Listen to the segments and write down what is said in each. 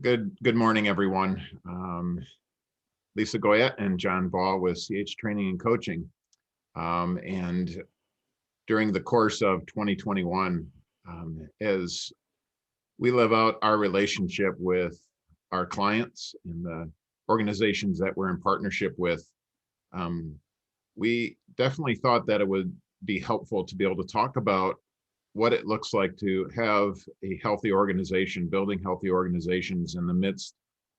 Good morning, everyone. Lisa Goyette and John Ball with CH Training and Coaching. And during the course of 2021, as we live out our relationship with our clients and the organizations that we're in partnership with, we definitely thought that it would be helpful to be able to talk about what it looks like to have a healthy organization, building healthy organizations in the midst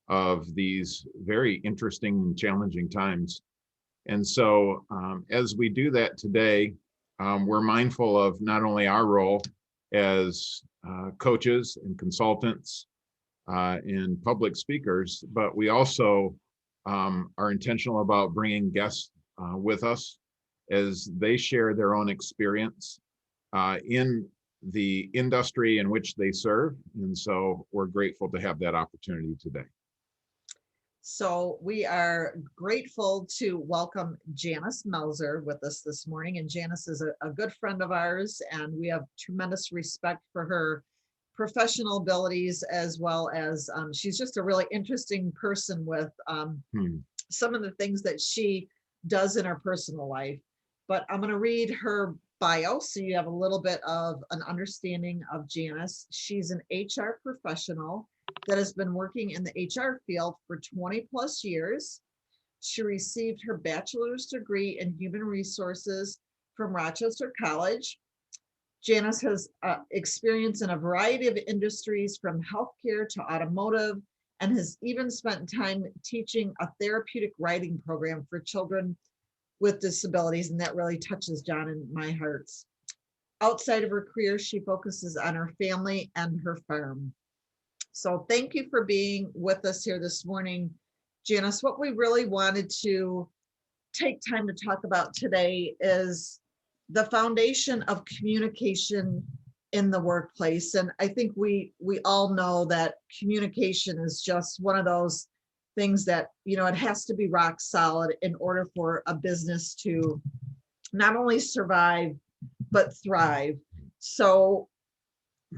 of these very interesting and challenging times. And so as we do that today, we're mindful of not only our role as coaches and consultants and public speakers, but we also are intentional about bringing guests with us as they share their own experience in the industry in which they serve. And so we're grateful to have that opportunity today. So we are grateful to welcome Janice Melzer with us this morning. And Janice is a good friend of ours, and we have tremendous respect for her professional abilities, as well as she's just a really interesting person with some of the things that she does in her personal life. But I'm going to read her bio so you have a little bit of an understanding of Janice. She's an HR professional that has been working in the HR field for 20 plus years. She received her bachelor's degree in human resources from Rochester College. Janice has experience in a variety of industries from healthcare to automotive, and has even spent time teaching a therapeutic writing program for children with disabilities, and that really touches John and my hearts. Outside of her career, she focuses on her family and her farm. So thank you for being with us here this morning, Janice. What we really wanted to take time to talk about today is the foundation of communication in the workplace. And I think we all know that communication is just one of those things that, you know, it has to be rock solid in order for a business to not only survive, but thrive. So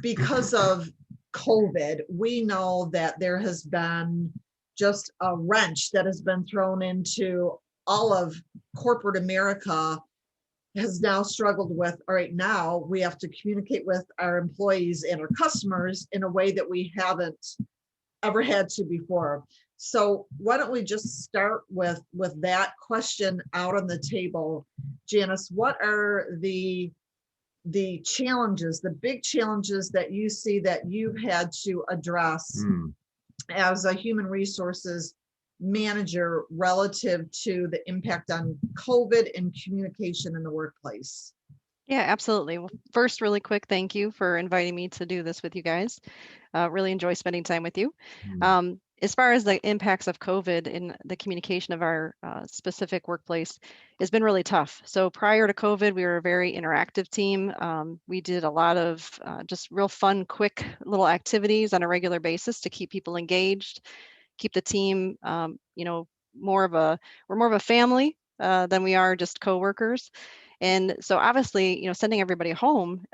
because of COVID, we know that there has been just a wrench that has been thrown into all of corporate America. Has now struggled with, all right, now we have to communicate with our employees and our customers in a way that we haven't ever had to before. So why don't we just start with that question out on the table. Janice, what are the challenges, the big challenges that you see that you've had to address as a human resources manager relative to the impact on COVID and communication in the workplace? Yeah, absolutely. Well, first, really quick, thank you for inviting me to do this with you guys. Really enjoy spending time with you. As far as the impacts of COVID in the communication of our specific workplace, it's been really tough. So prior to COVID, we were a very interactive team. We did a lot of just real fun, quick little activities on a regular basis to keep people engaged, keep the team, we're more of a family than we are just coworkers. And so obviously, sending everybody home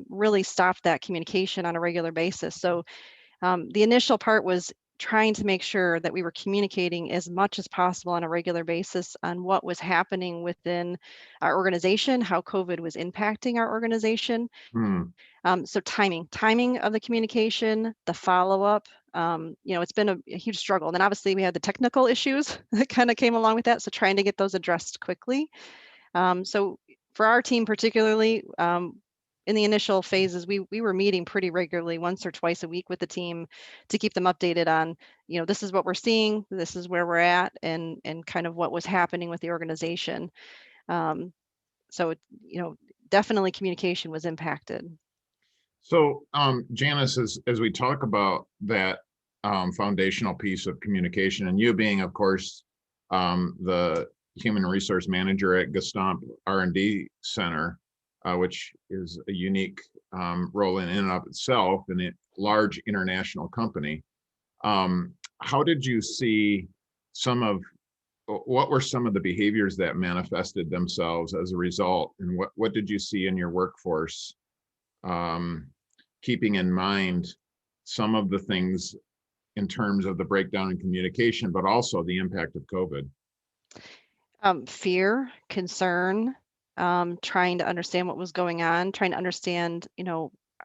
really stopped that communication on a regular basis. So the initial part was trying to make sure that we were communicating as much as possible on a regular basis on what was happening within our organization, how COVID was impacting our organization. So timing of the communication, the follow-up, it's been a huge struggle. And then obviously we had the technical issues that kind of came along with that. So trying to get those addressed quickly. So for our team particularly, in the initial phases, we were meeting pretty regularly, once or twice a week with the team to keep them updated on, this is what we're seeing, this is where we're at, and kind of what was happening with the organization. So, definitely communication was impacted. So Janice, as we talk about that foundational piece of communication, and you being, of course, the human resource manager at Gestamp R&D Center, which is a unique role in and of itself in a large international company. How did you see what were some of the behaviors that manifested themselves as a result? And what did you see in your workforce, keeping in mind some of the things in terms of the breakdown in communication, but also the impact of COVID? Fear, concern, trying to understand what was going on, trying to understand,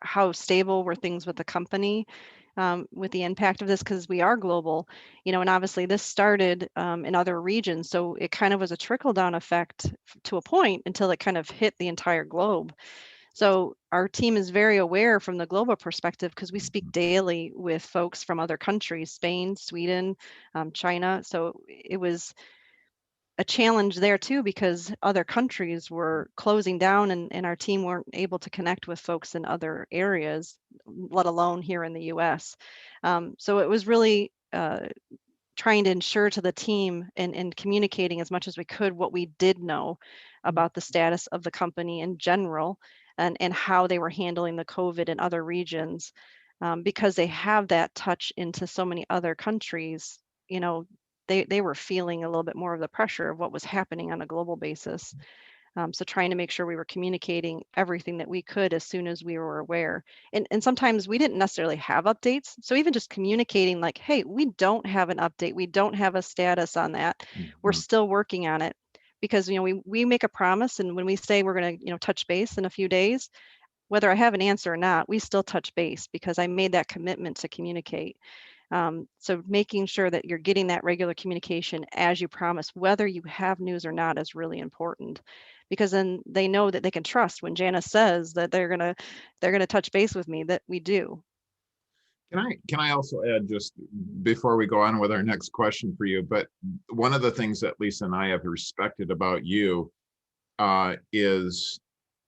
how stable were things with the company, with the impact of this, because we are global, and obviously this started in other regions. So it kind of was a trickle down effect to a point until it kind of hit the entire globe. So our team is very aware from the global perspective because we speak daily with folks from other countries, Spain, Sweden, China. So it was a challenge there too because other countries were closing down and our team weren't able to connect with folks in other areas, let alone here in the US. So it was really trying to ensure to the team and communicating as much as we could what we did know about the status of the company in general and how they were handling the COVID in other regions. Because they have that touch into so many other countries, they were feeling a little bit more of the pressure of what was happening on a global basis. So trying to make sure we were communicating everything that we could as soon as we were aware. And sometimes we didn't necessarily have updates. So even just communicating like, hey, we don't have an update. We don't have a status on that. We're still working on it. Because we make a promise, and when we say we're going to touch base in a few days, whether I have an answer or not, we still touch base because I made that commitment to communicate. So making sure that you're getting that regular communication as you promise, whether you have news or not, is really important, because then they know that they can trust when Janice says that they're gonna touch base with me, that we do. Can I also add, just before we go on with our next question for you, but one of the things that Lisa and I have respected about you is,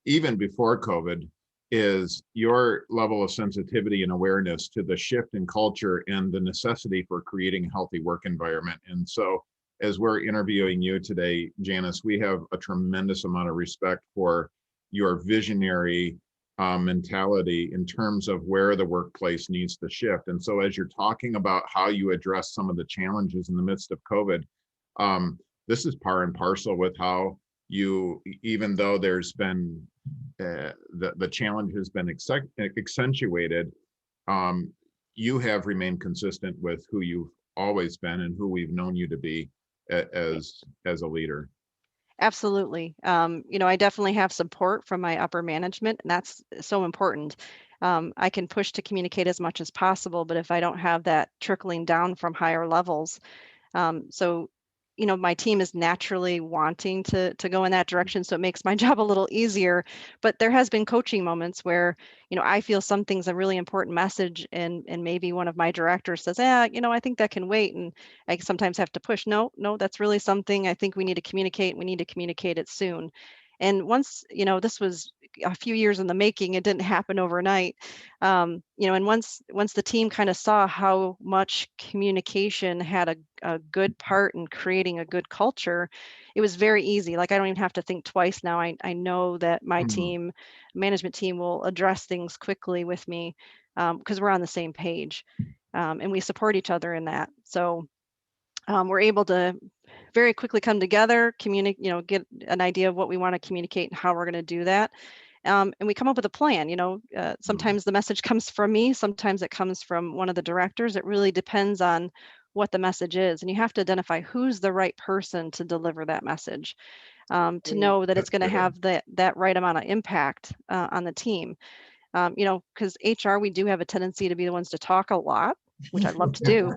even before COVID, is your level of sensitivity and awareness to the shift in culture and the necessity for creating a healthy work environment. And so as we're interviewing you today, Janice, we have a tremendous amount of respect for your visionary mentality in terms of where the workplace needs to shift. And so as you're talking about how you address some of the challenges in the midst of COVID, this is par and parcel with how you, even though there's been the challenge has been accentuated, you have remained consistent with who you've always been and who we've known you to be as a leader. Absolutely. I definitely have support from my upper management, and that's so important. I can push to communicate as much as possible, but if I don't have that trickling down from higher levels, so my team is naturally wanting to go in that direction, so it makes my job a little easier. But there has been coaching moments where I feel something's a really important message, and maybe one of my directors says, I think that can wait, and I sometimes have to push. No, that's really something I think we need to communicate. We need to communicate it soon. And once this was a few years in the making, it didn't happen overnight. And once the team kind of saw how much communication had a good part in creating a good culture, it was very easy. Like, I don't even have to think twice now. I know that my management team will address things quickly with me, because we're on the same page, and we support each other in that. So we're able to very quickly come together, communicate, get an idea of what we want to communicate and how we're going to do that. And we come up with a plan. Sometimes the message comes from me, sometimes it comes from one of the directors. It really depends on what the message is. And you have to identify who's the right person to deliver that message, to know that it's going to have that right amount of impact on the team. Because HR, we do have a tendency to be the ones to talk a lot, which I love to do.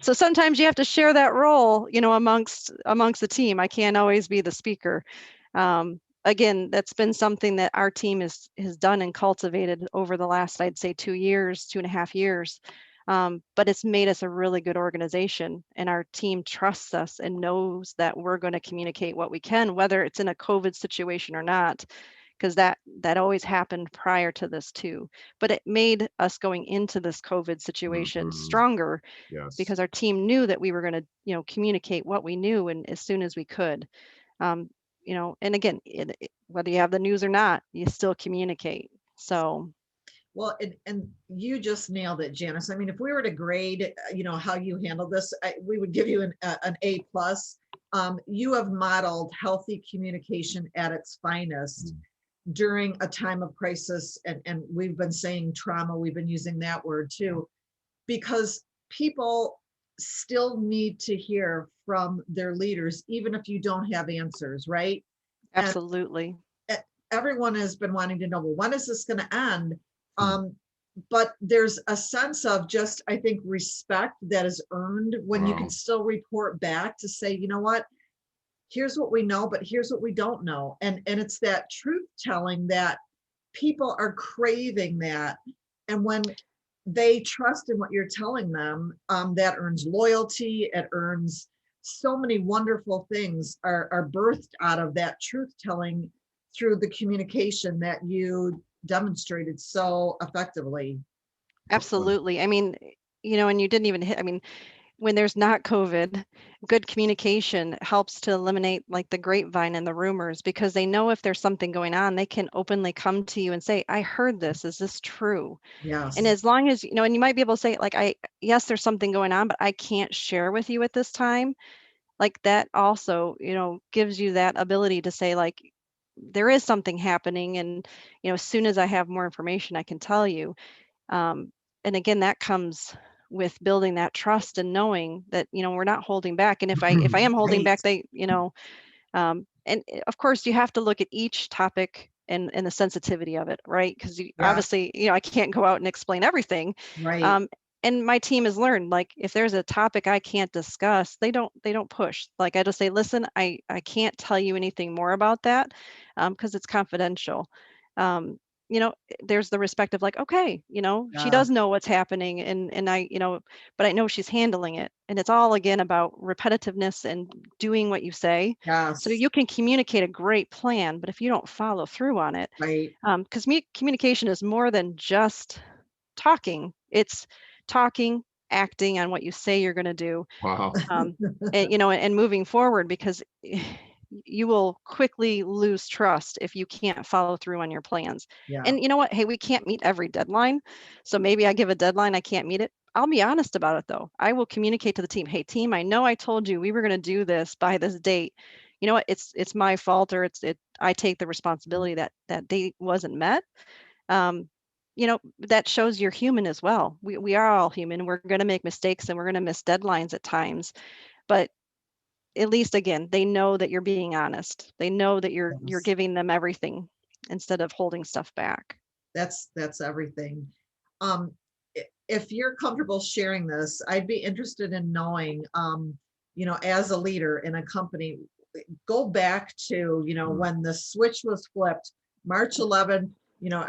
So sometimes you have to share that role, amongst the team. I can't always be the speaker. Again, that's been something that our team has done and cultivated over the last, I'd say, 2.5 years. But it's made us a really good organization, and our team trusts us and knows that we're going to communicate what we can, whether it's in a COVID situation or not, because that always happened prior to this too. But it made us going into this COVID situation stronger, because our team knew that we were going to, communicate what we knew and as soon as we could. And again, whether you have the news or not, you still communicate. So. Well, and you just nailed it, Janice. I mean, if we were to grade, how you handle this, we would give you an A+. You have modeled healthy communication at its finest during a time of crisis, and we've been saying trauma, we've been using that word too, because people still need to hear from their leaders, even if you don't have answers, right? And Absolutely. everyone has been wanting to know, well, when is this going to end? Hmm. But there's a sense of just, I think, respect that is earned when you can Wow. still report back to say, you know what, here's what we know, but here's what we don't know. And it's that truth telling that people are craving that. And when they trust in what you're telling them, that earns loyalty, it earns so many wonderful things are birthed out of that truth telling through the communication that you demonstrated so effectively. Absolutely. I mean, and you didn't even hit, I mean, when there's not COVID, good communication helps to eliminate like the grapevine and the rumors, because they know if there's something going on, they can openly come to you and say, I heard this. Is this true? And Yes. as long as, and you might be able to say, like, yes, there's something going on, but I can't share with you at this time. Like that also, gives you that ability to say, like, there is something happening. And, as soon as I have more information, I can tell you. Um, and again, that comes with building that trust and knowing that, we're not holding back. And if I am holding Right. back, of course you have to look at each topic and the sensitivity of it, right? Because Yeah. obviously, I can't go out and explain everything. Right. Um, and my team has learned, like, if there's a topic I can't discuss, they don't push. Like, I just say, listen, I can't tell you anything more about that, because it's confidential. Um, there's the respect of like, okay, she Yeah. does know what's happening, and but I know she's handling it. And it's all again about repetitiveness and doing what you say. So Yes. you can communicate a great plan, but if you don't follow through on it, Right. because communication is more than just talking. It's talking, acting on what you say you're going to do, Wow. and moving forward, because you will quickly lose trust if you can't follow through on your plans. Yeah. And you know what? Hey, we can't meet every deadline. So maybe I give a deadline, I can't meet it. I'll be honest about it though. I will communicate to the team, hey team, I know I told you we were going to do this by this date. You know what? It's my fault, or I take the responsibility that that date wasn't met. um, that shows you're human as well. We are all human. We're going to make mistakes and we're going to miss deadlines at times, but at least again, they know that you're being honest. They know that you're Yes. giving them everything instead of holding stuff back. That's everything. Um, if you're comfortable sharing this, I'd be interested in knowing, as a leader in a company, go back to, Hmm. when the switch was flipped, March 11th,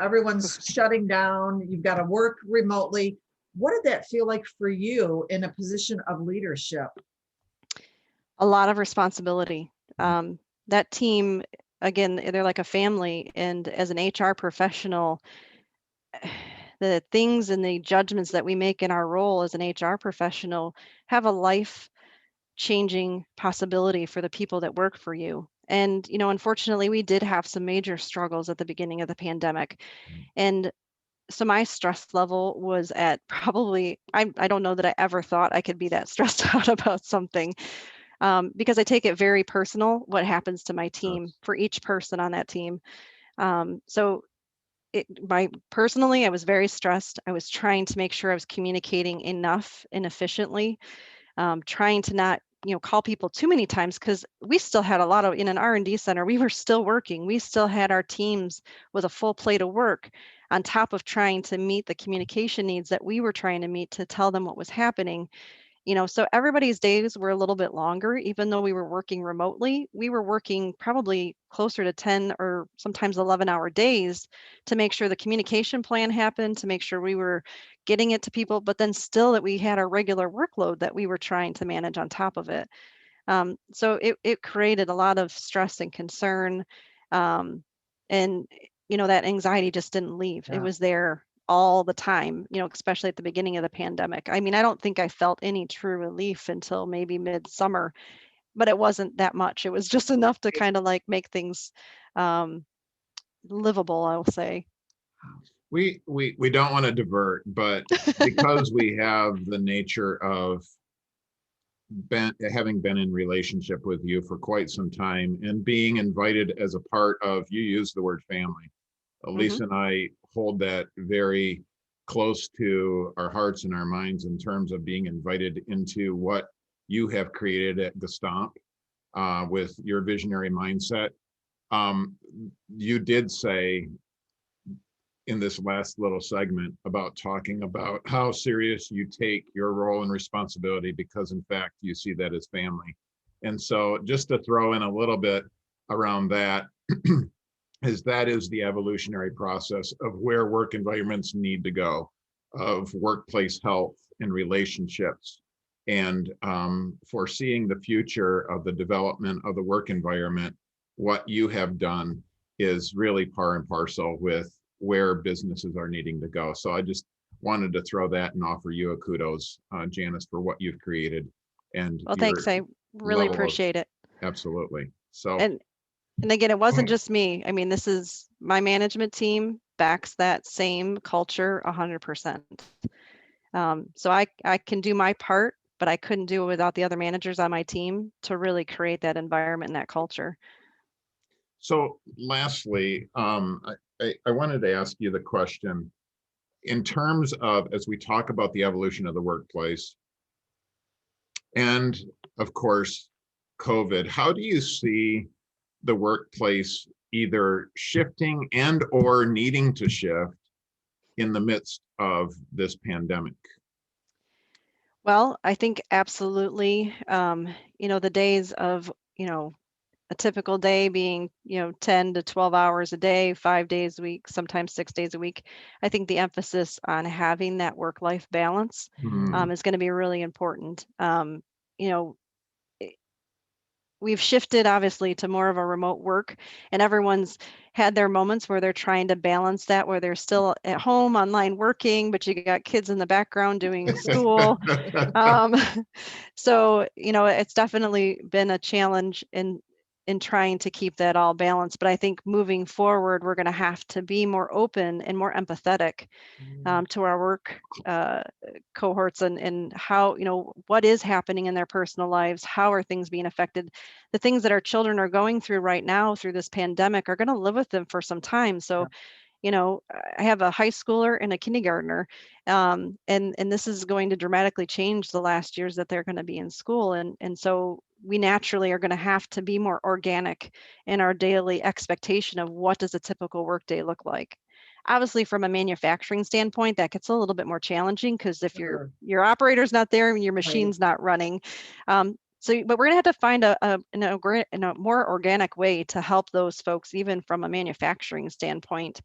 everyone's shutting down, you've got to work remotely. What did that feel like for you in a position of leadership? A lot of responsibility. That team, again, they're like a family. And as an HR professional, the things and the judgments that we make in our role as an HR professional have a life changing possibility for the people that work for you. And, unfortunately, we did have some major struggles at the beginning of the pandemic. And so my stress level was at probably, I don't know that I ever thought I could be that stressed out about something, because I take it very personal what happens to my team Yes. for each person on that team. So personally, I was very stressed. I was trying to make sure I was communicating enough and efficiently, trying to not call people too many times, because we still had a lot of, in an R&D center, we were still working. We still had our teams with a full plate of work on top of trying to meet the communication needs that we were trying to meet to tell them what was happening. So everybody's days were a little bit longer. Even though we were working remotely, we were working probably closer to 10 or sometimes 11-hour days to make sure the communication plan happened, to make sure we were getting it to people, but then still that we had our regular workload that we were trying to manage on top of it. So it created a lot of stress and concern. Um, and, that anxiety just didn't leave. It Yeah. was there all the time, especially at the beginning of the pandemic. I mean, I don't think I felt any true relief until maybe midsummer, but it wasn't that much. It was just enough to kind of like make things um, livable, I'll say. We don't want to divert, but because we have the nature of having been in relationship with you for quite some time and being invited as a part of, you use the word family. Lisa and I hold that very close to our hearts and our minds in terms of being invited into what you have created at Gestamp with your visionary mindset. You did say in this last little segment about talking about how serious you take your role and responsibility, because in fact you see that as family. And so just to throw in a little bit around that, that is the evolutionary process of where work environments need to go, of workplace health and relationships, and foreseeing the future of the development of the work environment. What you have done is really par and parcel with where businesses are needing to go. So I just wanted to throw that and offer you a kudos, Janice, for what you've created and Well, your thanks. I really level of, appreciate it. absolutely. So, And and again, it wasn't just me. I mean, this is my management team backs that same culture 100%. So I can do my part, but I couldn't do it without the other managers on my team to really create that environment and that culture. so lastly, I wanted to ask you the question in terms of, as we talk about the evolution of the workplace and of course, COVID, how do you see the workplace either shifting and or needing to shift in the midst of this pandemic? Well, I think absolutely, the days of, a typical day being, 10 to 12 hours a day, 5 days a week, sometimes 6 days a week. I think the emphasis on having that work-life balance Hmm. is going to be really important. You know, we've shifted obviously to more of a remote work, and everyone's had their moments where they're trying to balance that, where they're still at home online working, but you got kids in the background doing school. Um, so, it's definitely been a challenge in trying to keep that all balanced. But I think moving forward, we're going to have to be more open and more empathetic to our work cohorts and how, what is happening in their personal lives, how are things being affected. The things that our children are going through right now through this pandemic are going to live with them for some time. So I have a high schooler and a kindergartner, and this is going to dramatically change the last years that they're going to be in school, and so we naturally are going to have to be more organic in our daily expectation of what does a typical workday look like. Obviously, from a manufacturing standpoint, that gets a little bit more challenging because if Sure. your operator's not there and your Right. machine's not running, but we're going to have to find a more organic way to help those folks, even from a manufacturing standpoint,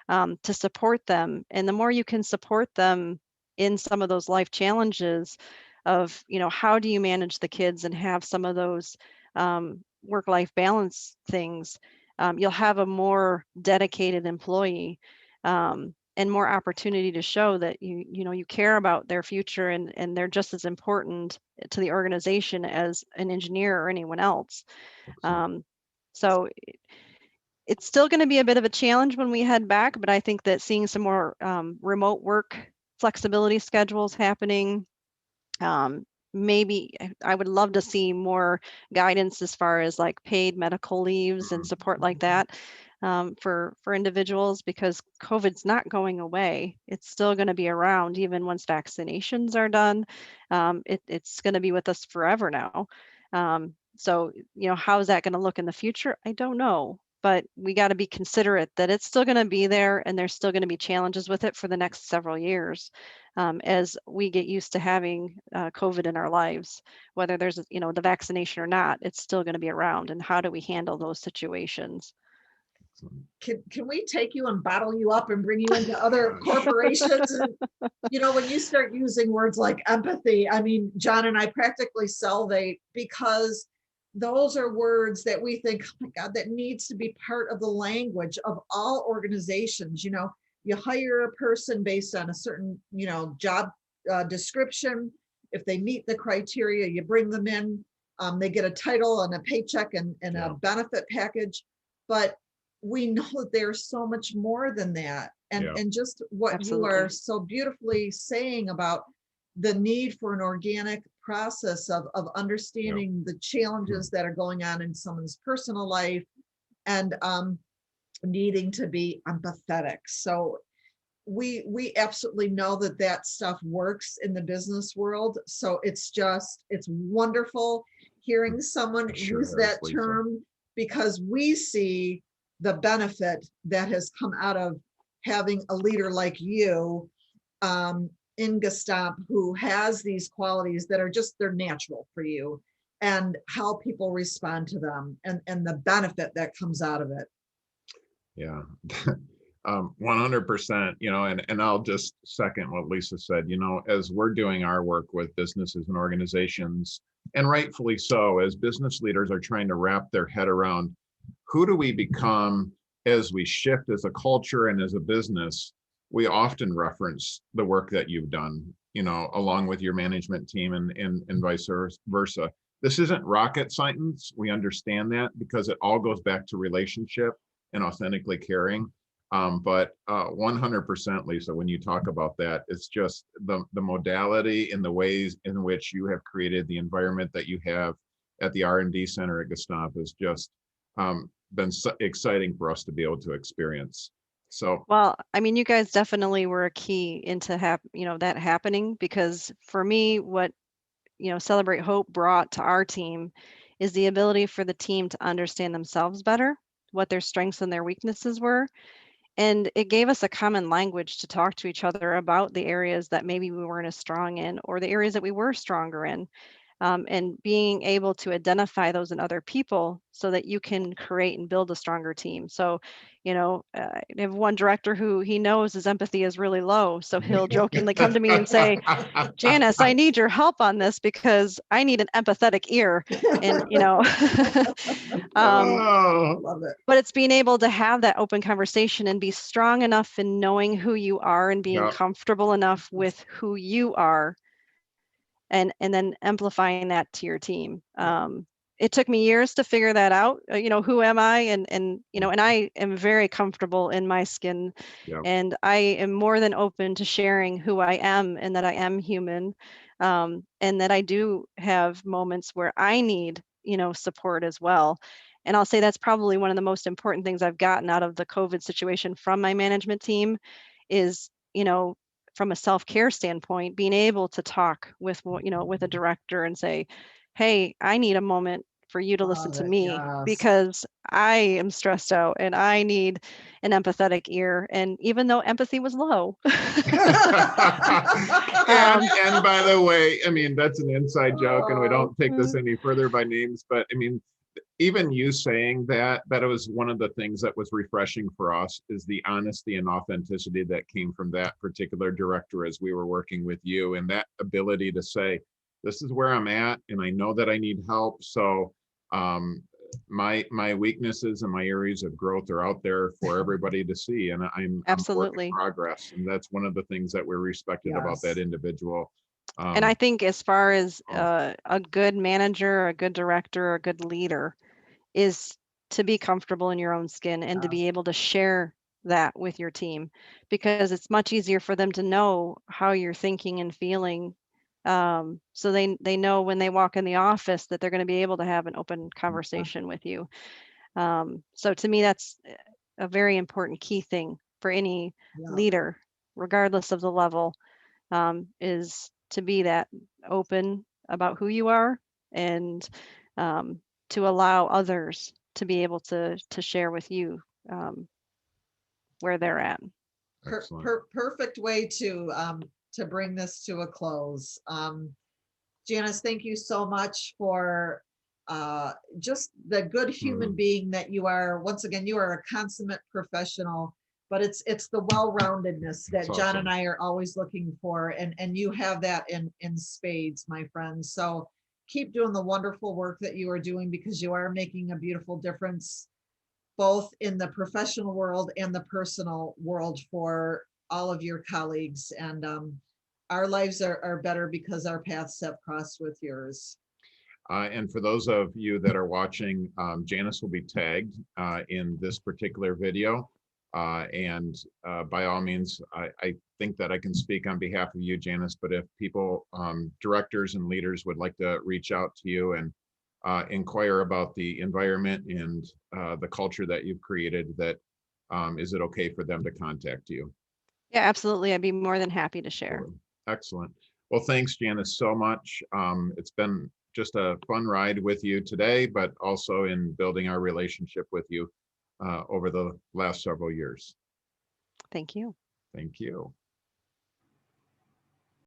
to support them. And the more you can support them in some of those life challenges of, how do you manage the kids and have some of those work-life balance things, you'll have a more dedicated employee. And more opportunity to show that you care about their future and they're just as important to the organization as an engineer or anyone else. So it's still going to be a bit of a challenge when we head back, but I think that seeing some more remote work flexibility schedules happening, maybe I would love to see more guidance as far as like paid medical leaves and support like that for individuals, because COVID's not going away. It's still going to be around even once vaccinations are done. It's going to be with us forever now. So, how is that going to look in the future? I don't know. But we got to be considerate that it's still going to be there and there's still going to be challenges with it for the next several years as we get used to having COVID in our lives, whether there's, the vaccination or not, it's still going to be around. And how do we handle those situations? Can we take you and bottle you up and bring you into other corporations? And, when you start using words like empathy, I mean, John and I practically salivate because those are words that we think, oh my God, that needs to be part of the language of all organizations. You hire a person based on a certain, job description. If they meet the criteria, you bring them in. They get a title and a paycheck and a benefit package. But we know that there's so much more than that. And just what Absolutely. you are so beautifully saying about the need for an organic process of understanding the challenges that are going on in someone's personal life, and needing to be empathetic. So we absolutely know that that stuff works in the business world. So it's wonderful hearing someone Sure use is, that Lisa. term, because we see the benefit that has come out of having a leader like you in Gestamp, who has these qualities that are just, they're natural for you, and how people respond to them, and the benefit that comes out of it. Yeah. 100%, and I'll just second what Lisa said. As we're doing our work with businesses and organizations, and rightfully so, as business leaders are trying to wrap their head around who do we become as we shift as a culture and as a business, we often reference the work that you've done, along with your management team, and vice versa. This isn't rocket science. We understand that, because it all goes back to relationship and authentically caring. But 100%, Lisa, when you talk about that, it's just the modality and the ways in which you have created the environment that you have at the R&D Center at Gestamp has just been so exciting for us to be able to experience. So, Well, I mean, you guys definitely were a key into that happening, because for me, what Celebrate Hope brought to our team is the ability for the team to understand themselves better, what their strengths and their weaknesses were. And it gave us a common language to talk to each other about the areas that maybe we weren't as strong in, or the areas that we were stronger in. And being able to identify those in other people so that you can create and build a stronger team. So, I have one director who he knows his empathy is really low. So he'll jokingly come to me and say, Janice, I need your help on this because I need an empathetic ear. And, oh, Love it. but it's being able to have that open conversation and be strong enough in knowing who you are and being yeah, comfortable enough with who you are, and then amplifying that to your team. It took me years to figure that out. Who am I? And I am very comfortable in my skin, yeah, and I am more than open to sharing who I am, and that I am human, and that I do have moments where I need, support as well. And I'll say that's probably one of the most important things I've gotten out of the COVID situation from my management team is, from a self-care standpoint, being able to talk with a director and say, hey, I need a moment for you to listen Love to it. me Yes. because I am stressed out and I need an empathetic ear. And even though empathy was low, and by the way, I mean, that's an inside joke, and we don't take this mm, any further by names, but I mean, even you saying that it was one of the things that was refreshing for us, is the honesty and authenticity that came from that particular director as we were working with you, and that ability to say, this is where I'm at, and I know that I need help. So my weaknesses and my areas of growth are out there for everybody to see, and I'm a work in absolutely. progress, and that's one of the things that we're respected about that Yes. individual. And I Um, think as far as oh, a good manager, a good director, a good leader is to be comfortable in your own skin and to Yes. be able to share that with your team, because it's much easier for them to know how you're thinking and feeling, so they know when they walk in the office that they're going to be able to have an open conversation with you. So to me, that's a very important key thing for any Yeah. leader, regardless of the level, is to be that open about who you are, and to allow others to be able to share with you, where they're at. excellent. Perfect way to bring this to a close. Janice, thank you so much for just the good human Mhm. being that you are. Once again, you are a consummate professional, but it's the well-roundedness That's that John and awesome. I are always looking for, and you have that in spades, my friend. So keep doing the wonderful work that you are doing, because you are making a beautiful difference both in the professional world and the personal world for all of your colleagues. And our lives are better because our paths have crossed with yours. And for those of you that are watching, Janice will be tagged in this particular video. And by all means, think that I can speak on behalf of you, Janice, but if people, directors and leaders would like to reach out to you and inquire about the environment and the culture that you've created, that is it okay for them to contact you? Yeah, absolutely. I'd be more than happy to share. Excellent. Well, thanks, Janice, so much. It's been just a fun ride with you today, but also in building our relationship with you over the last several years. Thank you. Thank you.